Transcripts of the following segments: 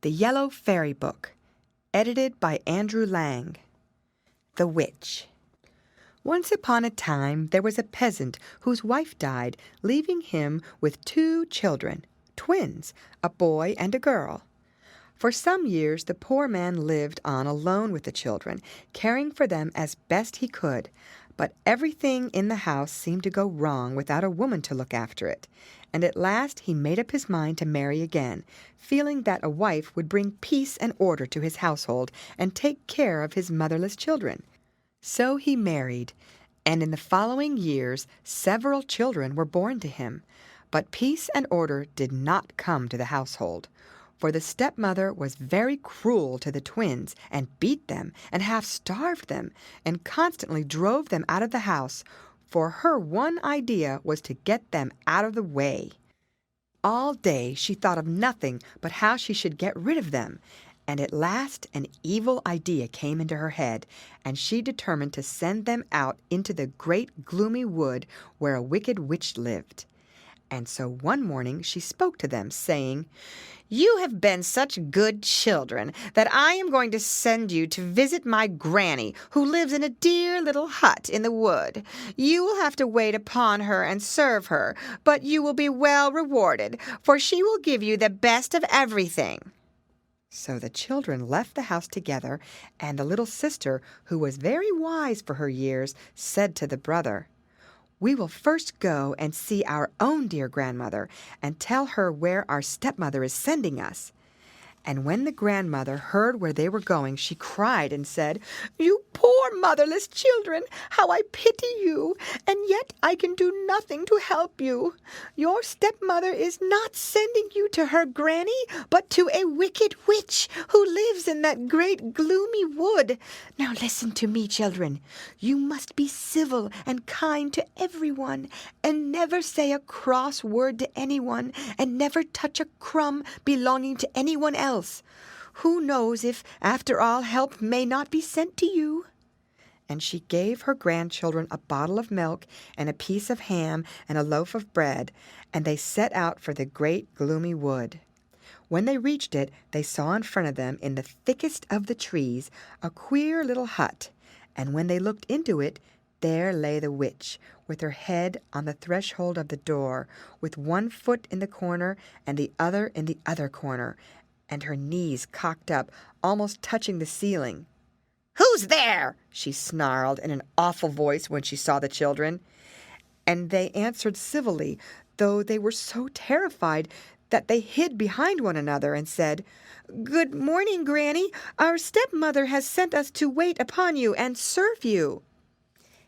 The Yellow Fairy Book, edited by Andrew Lang. The Witch. Once upon a time there was a peasant whose wife died, leaving him with 2 children, twins, a boy and a girl. For some years the poor man lived on alone with the children, caring for them as best he could. But everything in the house seemed to go wrong without a woman to look after it, and at last he made up his mind to marry again, feeling that a wife would bring peace and order to his household and take care of his motherless children. So he married, and in the following years several children were born to him. But peace and order did not come to the household, for the stepmother was very cruel to the twins and beat them and half starved them and constantly drove them out of the house, for her one idea was to get them out of the way. All day she thought of nothing but how she should get rid of them, and at last an evil idea came into her head, and she determined to send them out into the great gloomy wood where a wicked witch lived. And so one morning she spoke to them, saying, "You have been such good children that I am going to send you to visit my granny, who lives in a dear little hut in the wood. You will have to wait upon her and serve her, but you will be well rewarded, for she will give you the best of everything." So the children left the house together, and the little sister, who was very wise for her years, said to the brother, "We will first go and see our own dear grandmother and tell her where our stepmother is sending us." And when the grandmother heard where they were going, she cried and said, "You poor motherless children, how I pity you, and yet I can do nothing to help you. Your stepmother is not sending you to her granny, but to a wicked witch who lives in that great gloomy wood. Now listen to me, children. You must be civil and kind to everyone, and never say a cross word to anyone, and never touch a crumb belonging to anyone else. Who knows if, after all, help may not be sent to you?" And she gave her grandchildren a bottle of milk and a piece of ham and a loaf of bread, and they set out for the great gloomy wood. When they reached it, they saw in front of them, in the thickest of the trees, a queer little hut, and when they looked into it, there lay the witch, with her head on the threshold of the door, with one foot in the corner and the other in the other corner, and her knees cocked up, almost touching the ceiling. "Who's there?" she snarled in an awful voice when she saw the children. And they answered civilly, though they were so terrified that they hid behind one another and said, "Good morning, Granny. Our stepmother has sent us to wait upon you and serve you."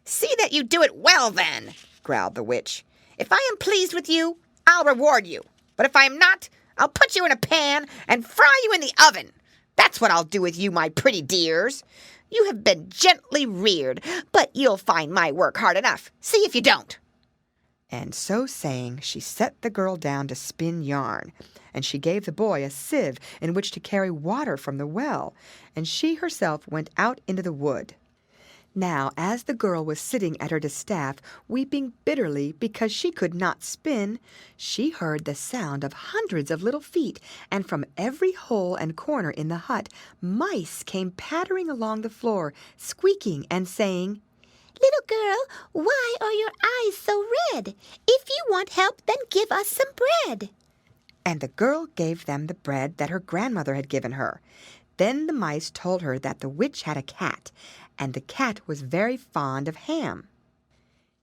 "See that you do it well, then," growled the witch. "If I am pleased with you, I'll reward you. But if I am not, I'll put you in a pan and fry you in the oven. That's what I'll do with you, my pretty dears. You have been gently reared, but you'll find my work hard enough. See if you don't." And so saying, she set the girl down to spin yarn, and she gave the boy a sieve in which to carry water from the well, and she herself went out into the wood. Now, as the girl was sitting at her distaff, weeping bitterly because she could not spin, she heard the sound of hundreds of little feet, and from every hole and corner in the hut, mice came pattering along the floor, squeaking and saying, "Little girl, why are your eyes so red? If you want help, then give us some bread." And the girl gave them the bread that her grandmother had given her. Then the mice told her that the witch had a cat, and the cat was very fond of ham.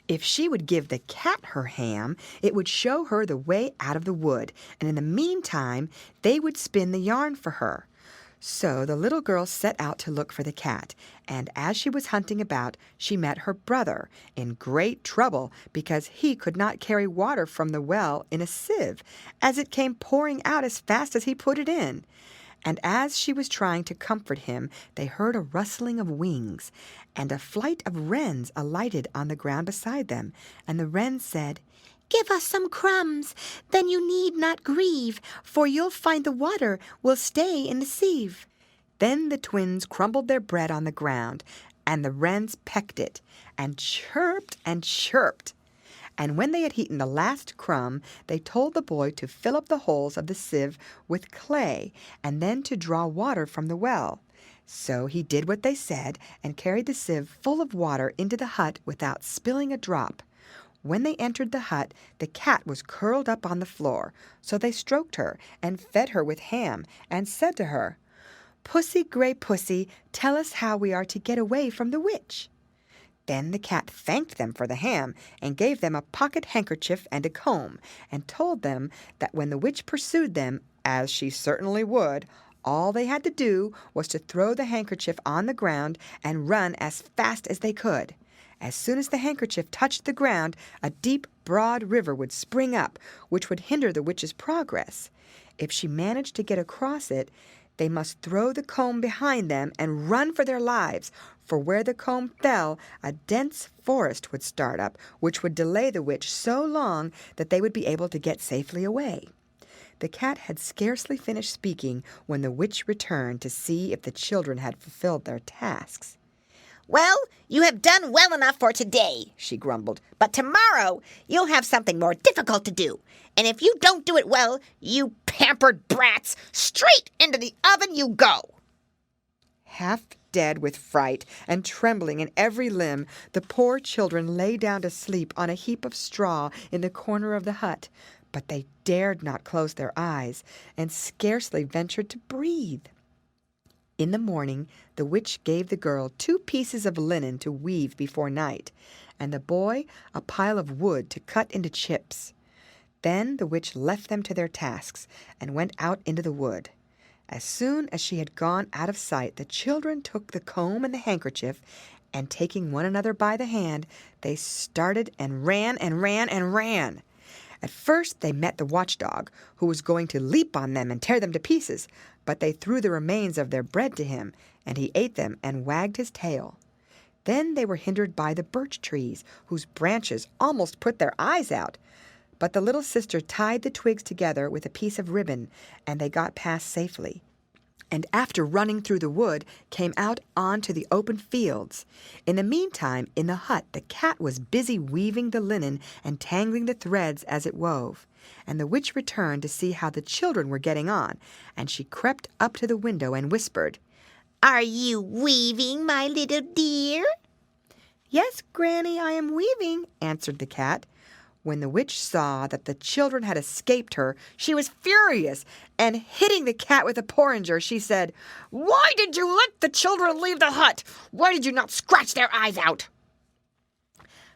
If she would give the cat her ham, it would show her the way out of the wood, and in the meantime they would spin the yarn for her. So the little girl set out to look for the cat, and as she was hunting about, she met her brother, in great trouble because he could not carry water from the well in a sieve, as it came pouring out as fast as he put it in. And as she was trying to comfort him, they heard a rustling of wings, and a flight of wrens alighted on the ground beside them, and the wrens said, "Give us some crumbs, then you need not grieve, for you'll find the water will stay in the sieve." Then the twins crumbled their bread on the ground, and the wrens pecked it, and chirped and chirped. And when they had eaten the last crumb, they told the boy to fill up the holes of the sieve with clay, and then to draw water from the well. So he did what they said, and carried the sieve full of water into the hut without spilling a drop. When they entered the hut, the cat was curled up on the floor, so they stroked her, and fed her with ham, and said to her, "Pussy, gray pussy, tell us how we are to get away from the witch." Then the cat thanked them for the ham, and gave them a pocket handkerchief and a comb, and told them that when the witch pursued them, as she certainly would, all they had to do was to throw the handkerchief on the ground and run as fast as they could. As soon as the handkerchief touched the ground, a deep, broad river would spring up, which would hinder the witch's progress. If she managed to get across it, they must throw the comb behind them and run for their lives, for where the comb fell, a dense forest would start up, which would delay the witch so long that they would be able to get safely away. The cat had scarcely finished speaking when the witch returned to see if the children had fulfilled their tasks. "Well, you have done well enough for today," she grumbled. "But tomorrow you'll have something more difficult to do. And if you don't do it well, you pampered brats, straight into the oven you go." Half dead with fright and trembling in every limb, the poor children lay down to sleep on a heap of straw in the corner of the hut. But they dared not close their eyes, and scarcely ventured to breathe. In the morning, the witch gave the girl 2 pieces of linen to weave before night, and the boy a pile of wood to cut into chips. Then the witch left them to their tasks, and went out into the wood. As soon as she had gone out of sight, the children took the comb and the handkerchief, and taking one another by the hand, they started and ran and ran and ran. At first they met the watchdog, who was going to leap on them and tear them to pieces, but they threw the remains of their bread to him, and he ate them and wagged his tail. Then they were hindered by the birch trees, whose branches almost put their eyes out. But the little sister tied the twigs together with a piece of ribbon, and they got past safely, and after running through the wood, came out onto the open fields. In the meantime, in the hut, the cat was busy weaving the linen and tangling the threads as it wove. And the witch returned to see how the children were getting on, and she crept up to the window and whispered, "Are you weaving, my little dear?" "Yes, Granny, I am weaving," answered the cat. When the witch saw that the children had escaped her, she was furious, and hitting the cat with a porringer, she said, "Why did you let the children leave the hut? Why did you not scratch their eyes out?"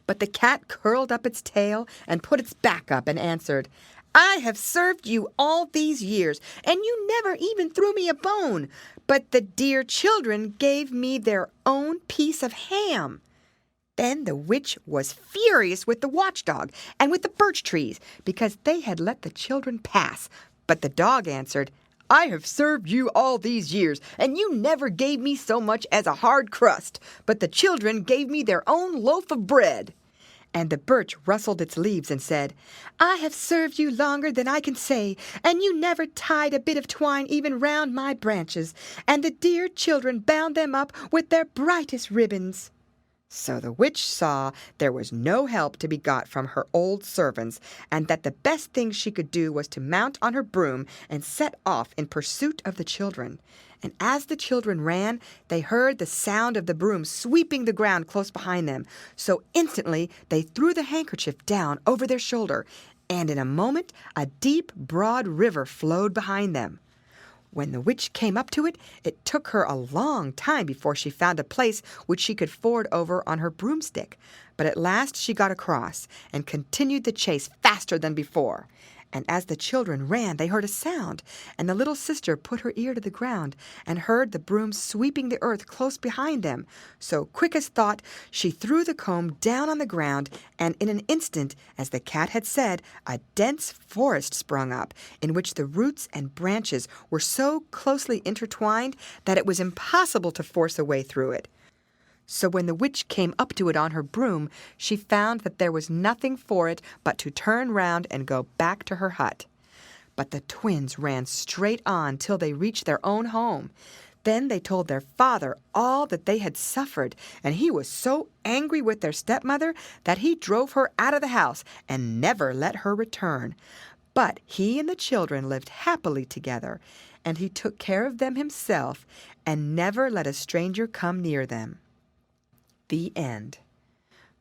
But the cat curled up its tail and put its back up and answered, "I have served you all these years, and you never even threw me a bone, but the dear children gave me their own piece of ham." Then the witch was furious with the watchdog and with the birch trees because they had let the children pass. But the dog answered, "I have served you all these years, and you never gave me so much as a hard crust, but the children gave me their own loaf of bread." And the birch rustled its leaves and said, "I have served you longer than I can say, and you never tied a bit of twine even round my branches, and the dear children bound them up with their brightest ribbons." So the witch saw there was no help to be got from her old servants, and that the best thing she could do was to mount on her broom and set off in pursuit of the children. And as the children ran, they heard the sound of the broom sweeping the ground close behind them. So instantly they threw the handkerchief down over their shoulder, and in a moment a deep, broad river flowed behind them. When the witch came up to it, it took her a long time before she found a place which she could ford over on her broomstick. But at last she got across, and continued the chase faster than before. And as the children ran, they heard a sound, and the little sister put her ear to the ground, and heard the broom sweeping the earth close behind them. So quick as thought, she threw the comb down on the ground, and in an instant, as the cat had said, a dense forest sprung up, in which the roots and branches were so closely intertwined that it was impossible to force a way through it. So when the witch came up to it on her broom, she found that there was nothing for it but to turn round and go back to her hut. But the twins ran straight on till they reached their own home. Then they told their father all that they had suffered, and he was so angry with their stepmother that he drove her out of the house and never let her return. But he and the children lived happily together, and he took care of them himself and never let a stranger come near them. The end.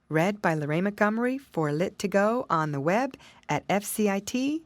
Read by Lorraine Montgomery for Lit2Go on the web at fcit.usf.edu.